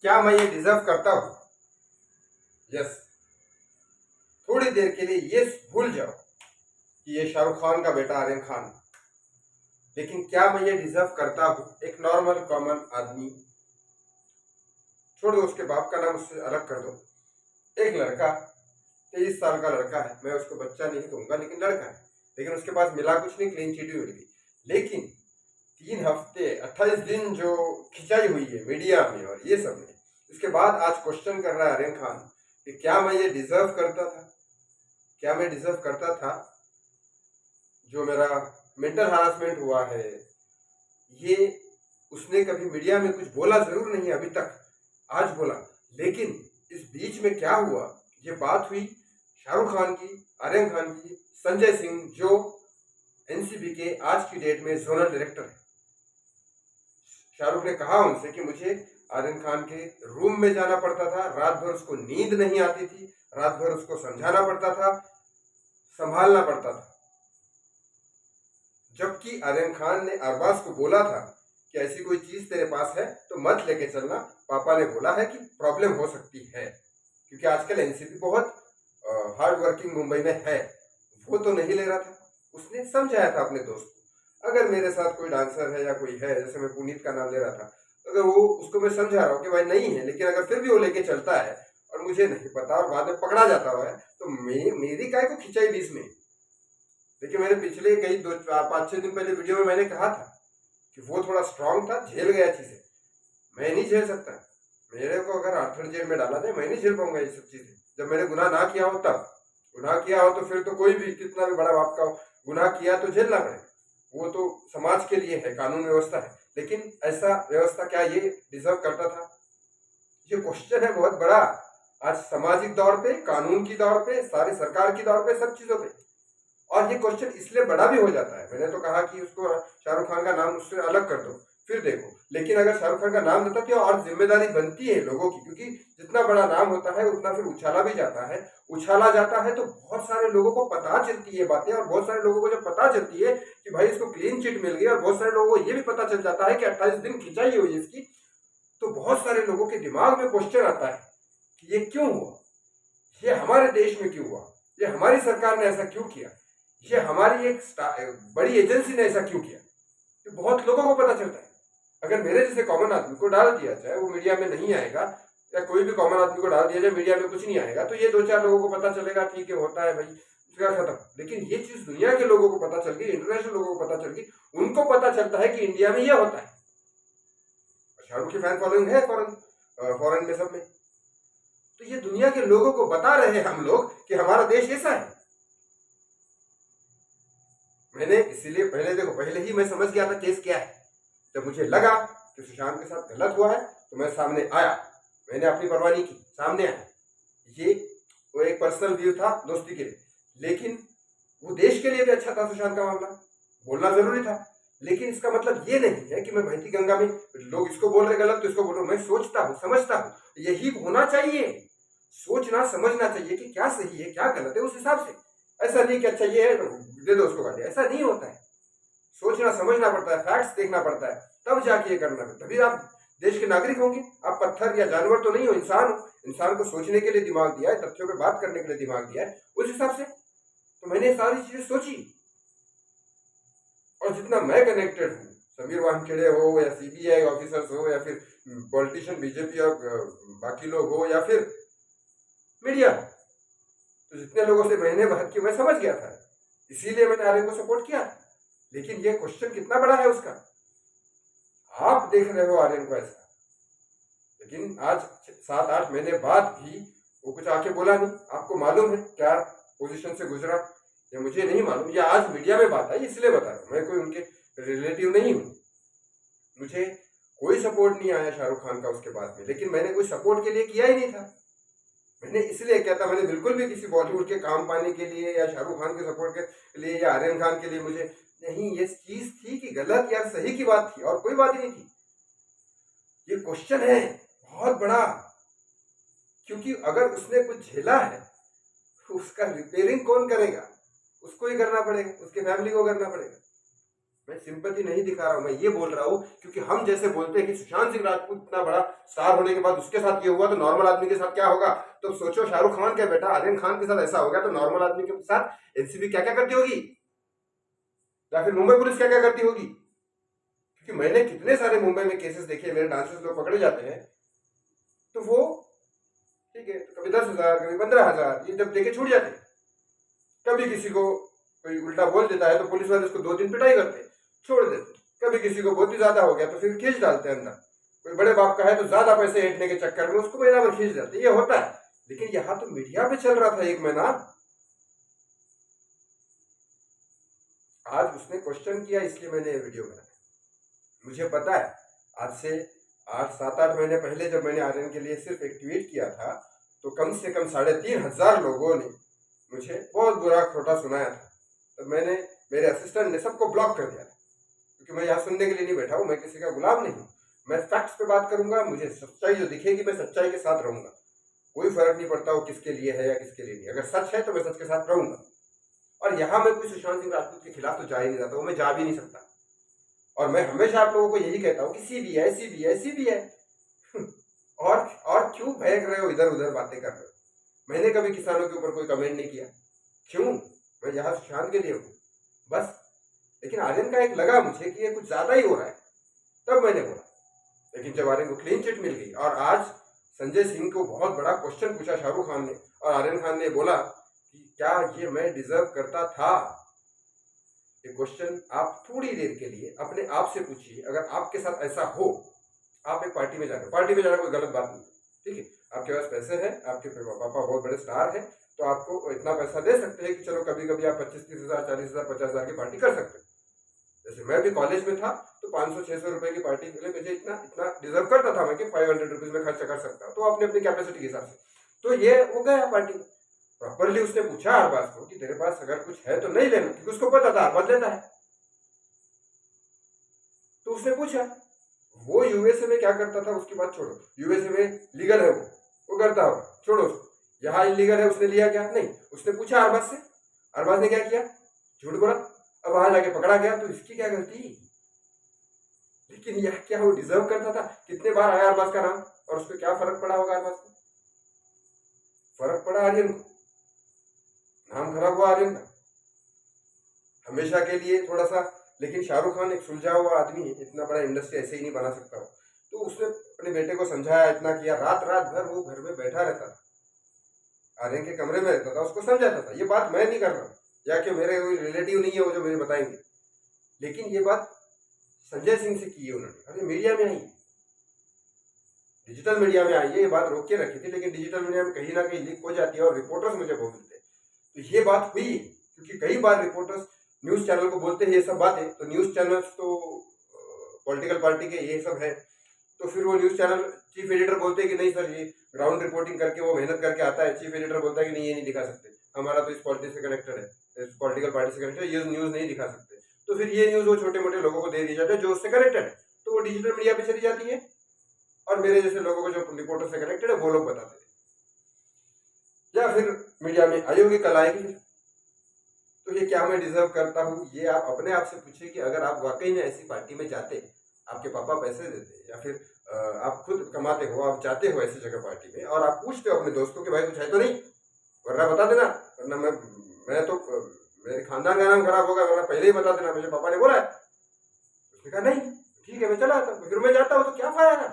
क्या मैं ये डिजर्व करता हूं? यस। थोड़ी देर के लिए ये भूल जाओ कि ये शाहरुख खान का बेटा आर्यन खान है। लेकिन क्या मैं ये डिजर्व करता हूं? एक नॉर्मल कॉमन आदमी, छोड़ दो उसके बाप का नाम, उससे अलग कर दो। एक लड़का, 23 साल का लड़का है, मैं उसको बच्चा नहीं कहूंगा लेकिन लड़का है, लेकिन उसके पास मिला कुछ नहीं, क्लीन चिट भी मिल गई। लेकिन 3 हफ्ते 28 दिन जो खिंचाई हुई है मीडिया में और ये सब में, इसके बाद आज क्वेश्चन कर रहा है आर्यन खान कि क्या मैं ये डिजर्व करता था? क्या मैं डिजर्व करता था? जो मेरा मेंटल हरासमेंट हुआ है, ये उसने कभी मीडिया में कुछ बोला जरूर नहीं अभी तक, आज बोला। लेकिन इस बीच में क्या हुआ, ये बात हुई शाहरुख खान की, आर्यन खान की, संजय सिंह जो एनसीबी के आज की डेट में जोनल डायरेक्टर है। शाहरुख ने कहा उनसे कि मुझे आर्यन खान के रूम में जाना पड़ता था, रात भर उसको नींद नहीं आती थी, रात भर उसको समझाना पड़ता था, संभालना पड़ता था। जबकि आर्यन खान ने अरबाज को बोला था कि ऐसी कोई चीज तेरे पास है तो मत लेके चलना, पापा ने बोला है कि प्रॉब्लम हो सकती है, क्योंकि आजकल एनसीपी बहुत हार्ड वर्किंग मुंबई में है। वो तो नहीं ले रहा था, उसने समझाया था अपने दोस्त को। अगर मेरे साथ कोई डांसर है या कोई है, जैसे मैं पुनीत का नाम ले रहा था, अगर वो उसको मैं समझा रहा हूँ कि भाई नहीं है, लेकिन अगर फिर भी वो लेके चलता है और मुझे नहीं पता और बाद में पकड़ा जाता हुआ है, तो मेरी काय को खिंचाई बीच में। देखिए मैंने पिछले कई 5-6 दिन पहले वीडियो में मैंने कहा था कि वो थोड़ा स्ट्रांग था, झेल गया चीजें। मैं नहीं झेल सकता। मेरे को अगर आर्थर जेल में डाला जाए, मैं नहीं झेल पाऊंगा ये सब चीजें। जब मैंने गुनाह ना किया हो तब। गुनाह किया हो तो फिर तो कोई भी कितना भी बड़ा बाप का गुनाह किया तो झेलना पड़ेगा, वो तो समाज के लिए है, कानून व्यवस्था है। लेकिन ऐसा व्यवस्था क्या ये डिजर्व करता था? ये क्वेश्चन है बहुत बड़ा, आज सामाजिक दौर पे, कानून की दौर पे, सारी सरकार की दौर पे, सब चीजों पे। और ये क्वेश्चन इसलिए बड़ा भी हो जाता है, मैंने तो कहा कि उसको शाहरुख खान का नाम उससे अलग कर दो, फिर देखो। लेकिन अगर शाहरुख खान का नाम देता तो और जिम्मेदारी बनती है लोगों की, क्योंकि जितना बड़ा नाम होता है उतना फिर उछाला भी जाता है। उछाला जाता है तो बहुत सारे लोगों को पता चलती है बातें, और बहुत सारे लोगों को जब पता चलती है कि भाई इसको क्लीन चिट मिल गई, और बहुत सारे लोगों को ये भी पता चल जाता है कि 28 दिन खिंचाई हुई है इसकी, तो बहुत सारे लोगों के दिमाग में क्वेश्चन आता है कि ये क्यों हुआ, ये हमारे देश में क्यों हुआ, ये हमारी सरकार ने ऐसा क्यों किया, ये हमारी एक बड़ी एजेंसी ने ऐसा क्यों किया। ये बहुत लोगों को पता चलता है। अगर मेरे जैसे कॉमन आदमी को डाल दिया जाए, वो मीडिया में नहीं आएगा, या कोई भी कॉमन आदमी को डाल दिया जाए मीडिया में कुछ नहीं आएगा, तो ये 2-4 लोगों को पता चलेगा, ठीक है होता है भाई, उसका खत्म। लेकिन ये चीज दुनिया के लोगों को पता चल गई, इंटरनेशनल लोगों को पता चल गई, उनको पता चलता है कि इंडिया में ये होता है। शाहरुख की फैन फॉलोइंग है फॉरेन में, सब में। तो ये दुनिया के लोगों को बता रहे हैं हम लोग कि हमारा देश ऐसा है। मैंने इसीलिए पहले, देखो पहले ही मैं समझ गया था केस क्या है। जब मुझे लगा कि सुशांत के साथ गलत हुआ है तो मैं सामने आया, मैंने अपनी परवाह नहीं की, सामने आया। ये वो एक पर्सनल व्यू था दोस्ती के लिए, लेकिन वो देश के लिए भी अच्छा था। सुशांत का मामला बोलना जरूरी था, लेकिन इसका मतलब ये नहीं है कि मैं बहती गंगा में, लोग इसको बोल रहे गलत तो इसको बोल रहा हूं। मैं सोचता हूँ, समझता हूँ, यही होना चाहिए। सोचना समझना चाहिए कि क्या सही है क्या गलत है, उस हिसाब से। ऐसा नहीं कि अच्छा ये है तो दे दो उसको गाली, ऐसा नहीं होता है। सोचना समझना पड़ता है, फैक्ट्स देखना पड़ता है, तब जाके ये करना है, तभी आप देश के नागरिक होंगे। आप पत्थर या जानवर तो नहीं हो, इंसान हो। इंसान को सोचने के लिए दिमाग दिया है, तथ्यों पे बात करने के लिए दिमाग दिया है, उस हिसाब से तो मैंने सारी चीजें सोची। और जितना मैं कनेक्टेड हूँ, समीर वानखेड़े हो या सीबीआई ऑफिसर्स हो या फिर पॉलिटिशियन बीजेपी और बाकी लोग हो या फिर मीडिया, तो जितने लोगों से मैंने बात की मैं समझ गया था, इसीलिए मैंने आर्यन को सपोर्ट किया। लेकिन ये क्वेश्चन कितना बड़ा है उसका, आप देख रहे हो आर्यन को ऐसा, लेकिन आज 7-8 महीने बाद भी वो कुछ आके बोला नहीं। आपको मालूम है क्या पोजीशन से गुजरा, या मुझे नहीं मालूम, या आज मीडिया में बात आई इसलिए बता रहा हूँ। मैं कोई उनके रिलेटिव नहीं हूँ, मुझे कोई सपोर्ट नहीं आया शाहरुख खान का उसके बाद में, लेकिन मैंने कोई सपोर्ट के लिए किया ही नहीं था। मैंने इसलिए किया था, मैंने बिल्कुल भी किसी बॉलीवुड के काम पाने के लिए या शाहरुख खान के सपोर्ट के लिए या आर्यन खान के लिए मुझे नहीं, ये चीज थी कि गलत या सही की बात थी, और कोई बात ही नहीं थी। ये क्वेश्चन है बहुत बड़ा, क्योंकि अगर उसने कुछ झेला है उसका रिपेयरिंग कौन करेगा? उसको ही करना पड़ेगा, उसके फैमिली को करना पड़ेगा। मैं सिंपैथी नहीं दिखा रहा हूं, मैं ये बोल रहा हूं क्योंकि हम जैसे बोलते हैं कि सुशांत सिंह राजपूत इतना बड़ा स्टार होने के बाद उसके साथ ये हुआ तो नॉर्मल आदमी के साथ क्या होगा। तो सोचो शाहरुख खान क्या बेटा आर्यन खान के साथ ऐसा हो गया तो नॉर्मल आदमी के साथ एनसीबी क्या क्या करती होगी, या फिर मुंबई पुलिस क्या क्या करती होगी। क्योंकि मैंने कितने सारे मुंबई में केसेस देखे, मेरे डांसर्स लोग पकड़े जाते हैं तो वो ठीक है तो कभी 10,000 कभी 15,000 ये जब देके छूट जाते हैं। कभी किसी को कोई उल्टा बोल देता है तो पुलिस वाले उसको 2 दिन पिटाई करते हैं, छोड़ देते। कभी किसी को बहुत ही ज्यादा हो गया तो फिर खींच डालते हैं अंदर। कोई बड़े बाप का है तो ज्यादा पैसे हेटने के चक्कर में उसको महीना भर खींच डालते, ये होता है। लेकिन यहाँ तो मीडिया पे चल रहा था 1 महीना। आज उसने क्वेश्चन किया इसलिए मैंने ये वीडियो बनाया। मुझे पता है आज से 8-7-8 महीने पहले जब मैंने आर्यन के लिए सिर्फ एक ट्वीट किया था तो कम से कम 3,500 लोगों ने मुझे बहुत बुरा खोटा सुनाया था। तो मैंने, मेरे असिस्टेंट ने सबको ब्लॉक कर दिया था क्योंकि मैं यहाँ सुनने के लिए नहीं बैठा हूँ, मैं किसी का गुलाम नहीं हूँ। मैं फैक्ट्स पे बात करूंगा, मुझे सच्चाई जो दिखेगी मैं सच्चाई के साथ रहूंगा। कोई फर्क नहीं पड़ता वो किसके लिए है या किसके लिए नहीं, अगर सच है तो मैं सच के साथ रहूंगा। और यहाँ मैं कोई सुशांत सिंह राजपूत के खिलाफ तो जा ही नहीं जाता, वो मैं जा भी नहीं सकता। और मैं हमेशा आप लोगों को यही कहता हूँ कि सीबीआई सीबीआई सीबीआई और क्यों बहक रहे हो, इधर उधर बातें कर रहे हो। मैंने कभी किसानों के ऊपर कोई कमेंट नहीं किया, क्यों, मैं यहाँ सुशांत के लिए हूँ बस। लेकिन आर्यन का एक लगा मुझे कि ये कुछ ज्यादा ही हो रहा है, तब मैंने बोला। लेकिन जब आर्यन को क्लीन चिट मिल गई और आज संजय सिंह को बहुत बड़ा क्वेश्चन पूछा शाहरुख खान ने और आर्यन खान ने बोला कि क्या ये मैं डिजर्व करता था। ये क्वेश्चन आप थोड़ी देर के लिए अपने आप से पूछिए, अगर आपके साथ ऐसा हो, आप एक पार्टी में जा रहे हो, पार्टी में जाना कोई गलत बात नहीं, ठीक है, आपके पास पैसे हैं, आपके पापा बहुत बड़े स्टार हैं तो आपको इतना पैसा दे सकते हैं कि चलो कभी कभी आप 25-30,000 40,000 50,000 की पार्टी कर सकते हो। जैसे मैं भी कॉलेज में था तो 500-600 रुपए की पार्टी के लिए मुझे इतना इतना डिजर्व करता था मैं कि 500 रुपीज में खर्च कर सकता, तो अपने अपनी कैपेसिटी के हिसाब से। तो ये हो गया पार्टी में। प्रॉपरली उसने पूछा अरबाज को कि तेरे पास अगर कुछ है तो नहीं लेना, क्योंकि उसको पता था अरबाज लेता है। तो उसने पूछा, वो यूएसए में क्या करता था उसकी बात छोड़ो, यूएसए में लीगल है वो करता हो, छोड़ो उसको। यहाँ इलीगल है, उसने लिया क्या, नहीं, उसने पूछा अरबाज से, अरबाज ने क्या किया, झूठ बोला, अब वहां जाके पकड़ा गया, तो इसकी क्या गलती। लेकिन यह क्या वो डिजर्व करता था। कितने बार आया अरबाज का नाम और उसको क्या फर्क पड़ा होगा, अरबाज को फर्क पड़ा, आर्यन को नाम खराब हुआ आर्यन का हमेशा के लिए थोड़ा सा। लेकिन शाहरुख खान एक सुलझा हुआ आदमी है, इतना बड़ा इंडस्ट्री ऐसे ही नहीं बना सकता हो। तो उसने अपने बेटे को समझाया, इतना किया, रात रात भर वो घर में बैठा रहता था, आर्यन के कमरे में रहता था, उसको समझाता था। ये बात मैं नहीं कर रहा, या कि मेरे कोई रिलेटिव नहीं है वो जो मुझे बताएंगे, लेकिन ये बात संजय सिंह से की है उन्होंने। अरे मीडिया में आई, डिजिटल मीडिया में आई है, ये बात रोक के रखी थी, लेकिन डिजिटल मीडिया में कहीं ना कहीं लीक हो जाती है और रिपोर्टर्स मुझे बोलते थे। तो ये बात हुई क्योंकि कई बार रिपोर्टर्स न्यूज चैनल को बोलते हैं ये सब बातें, तो न्यूज चैनल्स तो पॉलिटिकल पार्टी के ये सब है, तो फिर वो न्यूज चैनल चीफ एडिटर बोलते हैं कि नहीं सर ये ग्राउंड रिपोर्टिंग करके वो मेहनत करके आता है। चीफ एडिटर बोलता है कि नहीं ये नहीं दिखा सकते, हमारा तो इस पॉलिटिक्स से कनेक्टेड है, इस पॉलिटिकल पार्टी से कनेक्टेड, ये न्यूज नहीं दिखा सकते। तो फिर ये न्यूज वो छोटे मोटे लोगों को दे दी जाती है जो उससे कनेक्टेड है, तो वो डिजिटल मीडिया पे चली जाती है और मेरे जैसे लोगों को जो रिपोर्टर से कनेक्टेड है वो लोग बताते हैं, या फिर मीडिया में आई होगी, कल आएगी। तो ये क्या मैं डिजर्व करता हूँ, ये आप अपने आप से पूछिए कि अगर आप वाकई में ऐसी पार्टी में जाते, आपके पापा पैसे देते या फिर आप खुद कमाते हो, आप जाते हो ऐसी जगह पार्टी में और आप पूछते हो अपने दोस्तों के भाई कुछ है तो नहीं, वरना बता देना, वरना मैं तो मेरे खानदान का नाम खराब होगा, वरना पहले ही बता देना, मुझे पापा ने बोला है। उसने कहा नहीं ठीक है मैं चला आता हूँ, फिर मैं जाता हूँ तो क्या फायदा,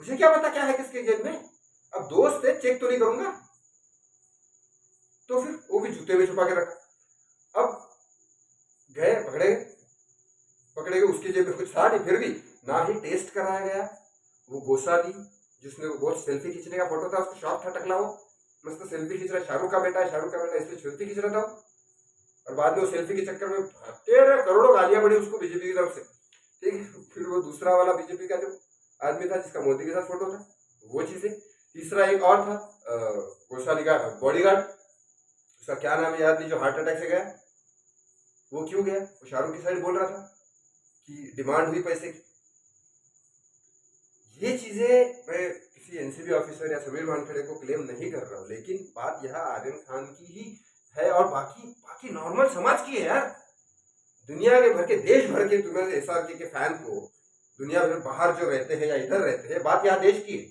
मुझे क्या पता क्या है किसके जेब में, अब दोस्त है चेक तो नहीं करूंगा। तो फिर वो भी जूते में छुपा के रखा। अब गए पकड़े गए, उसके जेब में कुछ था नहीं, फिर भी ना ही टेस्ट कराया गया। वो गोसाली जिसने बहुत सेल्फी खींचने का फोटो था, उसको शौक था टकला, वो मस्त सेल्फी खींच रहा है, शाहरुख का बेटा है, शाहरुख का बेटा इसलिए सेल्फी खींच रहा था। और बाद में वो सेल्फी के चक्कर में 13 करोड़ों गालियां पड़ी उसको बीजेपी की तरफ से, ठीक है। फिर वो दूसरा वाला बीजेपी का जो आदमी था जिसका मोदी के साथ फोटो था, वो चीजें। तीसरा एक और था गोसाली का बॉडीगार्ड, उसका क्या नाम याद नहीं, जो हार्ट अटैक से गया, वो क्यों गया, वो शाहरुख की साइड बोल रहा था कि डिमांड हुई पैसे की। ये चीजें मैं किसी एनसीबी ऑफिसर या समीर वानखेड़े को क्लेम नहीं कर रहा हूँ, लेकिन बात यह आर्यन खान की ही है और बाकी बाकी नॉर्मल समाज की है यार। दुनिया के भर के देश भर के तुम्हें एसआरके के फैन को, दुनिया भर बाहर जो रहते हैं या इधर रहते हैं, बात यहाँ देश की है।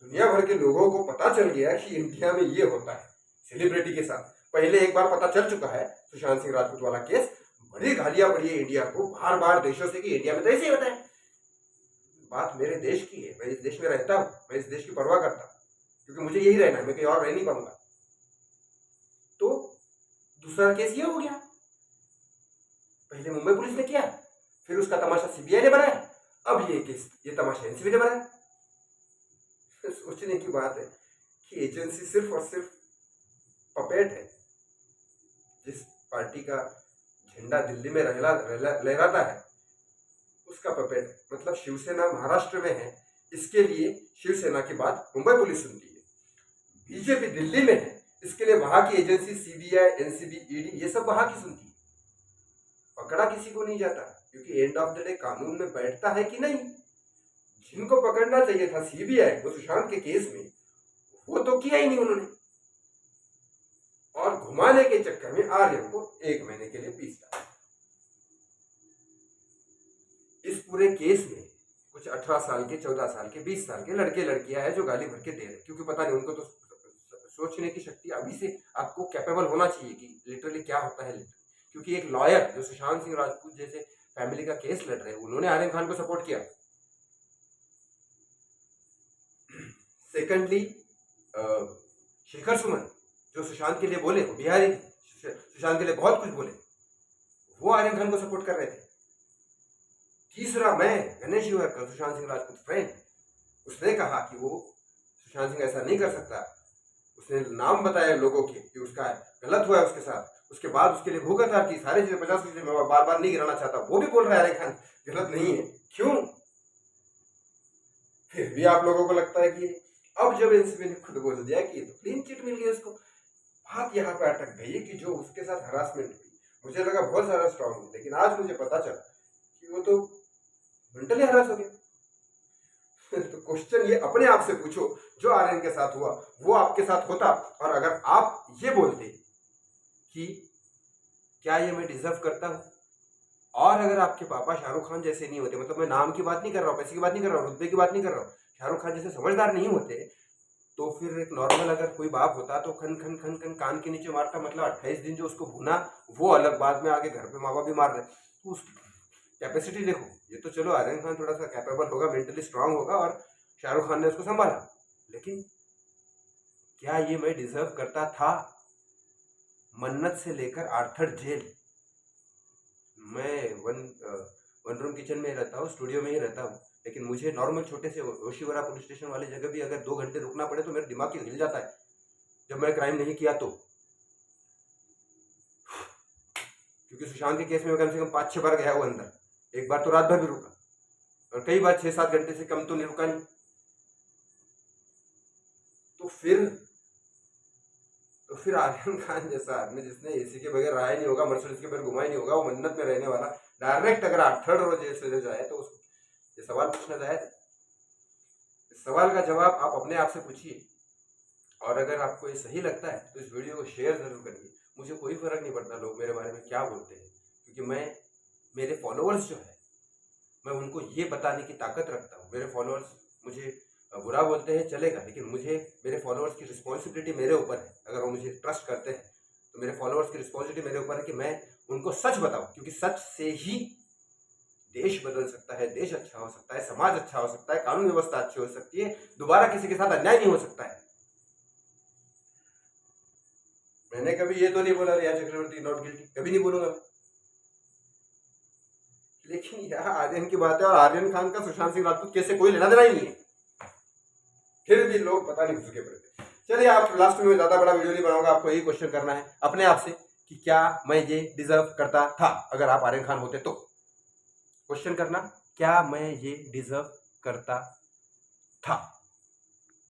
दुनिया भर के लोगों को पता चल गया कि इंडिया में ये होता है सेलिब्रिटी के साथ। पहले एक बार पता चल चुका है सुशांत सिंह राजपूत वाला केस, बड़ी गालियां पड़ी है इंडिया को बार बार देशों से कि इंडिया में तो ऐसे ही होता है। बात मेरे देश की है, मैं इस देश में रहता हूँ, मैं इस देश की परवाह करता हूँ, क्योंकि मुझे यही रहना है, मैं कहीं और रह नहीं पाऊंगा। तो दूसरा केस ये हो गया, पहले मुंबई पुलिस ने किया, फिर उसका तमाशा सीबीआई ने बनाया, अब ये केस, ये तमाशा एनसीबी ने बनाया। सोचने की बात है कि एजेंसी सिर्फ और सिर्फ पपेट है। जिस पार्टी का झंडा दिल्ली में लहराता है उसका पपेट, मतलब शिवसेना महाराष्ट्र में है, इसके लिए शिवसेना की बात मुंबई पुलिस सुनती है। बीजेपी दिल्ली में है, इसके लिए वहां की एजेंसी सीबीआई, एनसीबी, ईडी ये सब वहां की सुनती है। पकड़ा किसी को नहीं जाता, क्योंकि एंड ऑफ द डे कानून में बैठता है कि नहीं। जिनको पकड़ना चाहिए था सीबीआई को सुशांत के केस में, वो तो किया ही नहीं उन्होंने, और घुमाने के चक्कर में आर्यन को 1 महीने के लिए पीस डाला। इस पूरे केस में कुछ 18 साल के, 14 साल के, 20 साल के लड़के लड़कियां हैं जो गाली भर के दे रहे, क्योंकि पता नहीं उनको तो सोचने की शक्ति अभी से आपको कैपेबल होना चाहिए कि लिटरली क्या होता है। क्योंकि एक लॉयर जो सुशांत सिंह राजपूत जैसे फैमिली का केस लड़ रहे हैं, उन्होंने आर्यन खान को सपोर्ट किया। सेकेंडली शेखर सुमन जो सुशांत के लिए बोले, वो बिहारी सुशांत के लिए बहुत कुछ बोले, वो आर्यन खान को सपोर्ट कर रहे थे। तीसरा मैं गणेश युवरकर, सुशांत सिंह राजपूत फ्रेंड, उसने कहा कि वो सुशांत सिंह ऐसा नहीं कर सकता। उसने नाम बताया लोगों के कि उसका गलत हुआ है उसके साथ, उसके बाद उसके लिए भुगत था कि सारी चीजें 50 चीजें मैं बार बार नहीं गिराना चाहता, वो भी बोल रहा है आर्यन खान गलत नहीं है। क्यों? फिर भी आप लोगों को लगता है कि अब जब एनसीबी ने खुद बोल दिया कि तो क्लीन चिट मिल गई उसको, बात यहाँ पे अटक गई कि जो उसके साथ हरासमेंट हुई, मुझे लगा बहुत ज्यादा स्ट्रांग हुई, लेकिन आज मुझे पता चला कि वो तो मेंटली हरास हो गया। तो क्वेश्चन ये अपने आप से पूछो, जो आर्यन के साथ हुआ वो आपके साथ होता, और अगर आप ये बोलते कि क्या ये मैं डिजर्व करता हूं, और अगर आपके पापा शाहरुख खान जैसे नहीं होते, मतलब मैं नाम की बात नहीं कर रहा हूँ, पैसे की बात नहीं कर रहा हूँ, रुतबे की बात नहीं कर रहा हूँ, शाहरुख खान जैसे समझदार नहीं होते, तो फिर एक नॉर्मल अगर कोई बाप होता तो खन खन खन खन कान के नीचे मारता। मतलब 28 दिन जो उसको भूना वो अलग, बाद में आगे घर पे माँ बाप भी मार रहे, तो उसकी कैपेसिटी देखो। ये तो चलो आर्यन खान थोड़ा सा कैपेबल होगा, मेंटली स्ट्रांग होगा, और शाहरुख खान ने उसको संभाला, लेकिन क्या ये मैं डिजर्व करता था? मन्नत से लेकर आर्थर जेल, मैं वन रूम किचन में रहता हूँ, स्टूडियो में ही रहता हूँ, लेकिन मुझे नॉर्मल छोटे से ओशिवरा पुलिस स्टेशन वाली जगह भी अगर 2 घंटे रुकना पड़े तो मेरे दिमाग हिल जाता है, जब मैं क्राइम नहीं किया तो। क्योंकि सुशांत के केस में कम से कम 5-6 बार गया वो अंदर, एक बार तो रात भर भी रुका, और कई बार 6-7 घंटे से कम तो नहीं रुका नहीं। तो फिर आर्यन खान जैसा आदमी जिसने एसी के बगैर रहा ही नहीं होगा, मर्सिडीज के बगैर घुमा ही नहीं होगा, वो मन्नत में रहने वाला डायरेक्ट अगर 3rd रोज जेल से जाए तो उसको ये सवाल पूछना जायज? इस सवाल का जवाब आप अपने आप से पूछिए, और अगर आपको ये सही लगता है तो इस वीडियो को शेयर जरूर करिए। मुझे कोई फर्क नहीं पड़ता लोग मेरे बारे में क्या बोलते हैं, क्योंकि मेरे फॉलोअर्स जो है, मैं उनको ये बताने की ताकत रखता हूँ। मेरे फॉलोअर्स मुझे बुरा बोलते हैं चलेगा, लेकिन मुझे मेरे फॉलोअर्स की रिस्पॉन्सिबिलिटी मेरे ऊपर है। अगर वो मुझे ट्रस्ट करते हैं तो मेरे फॉलोअर्स की रिस्पॉन्सिबिलिटी मेरे ऊपर है कि मैं उनको सच बताऊं, क्योंकि सच से ही देश बदल सकता है, देश अच्छा हो सकता है, समाज अच्छा हो सकता है, कानून व्यवस्था अच्छी हो सकती है, दोबारा किसी के साथ अन्याय नहीं हो सकता है। मैंने कभी ये तो नहीं बोला रिया चक्रवर्ती नॉट गिल्टी, कभी नहीं बोलूंगा, लेकिन यह आर्यन की बात है, और आर्यन खान का सुशांत सिंह राजपूत केस से कोई लेना देना ही नहीं है, फिर भी लोग पता नहीं घुसके पड़े। चलिए, आप लास्ट में ज्यादा बड़ा वीडियो नहीं बनाऊंगा, आपको यही क्वेश्चन करना है अपने आप से कि क्या मैं ये डिजर्व करता था अगर आप आर्यन खान होते तो। क्वेश्चन करना, क्या मैं ये डिजर्व करता था?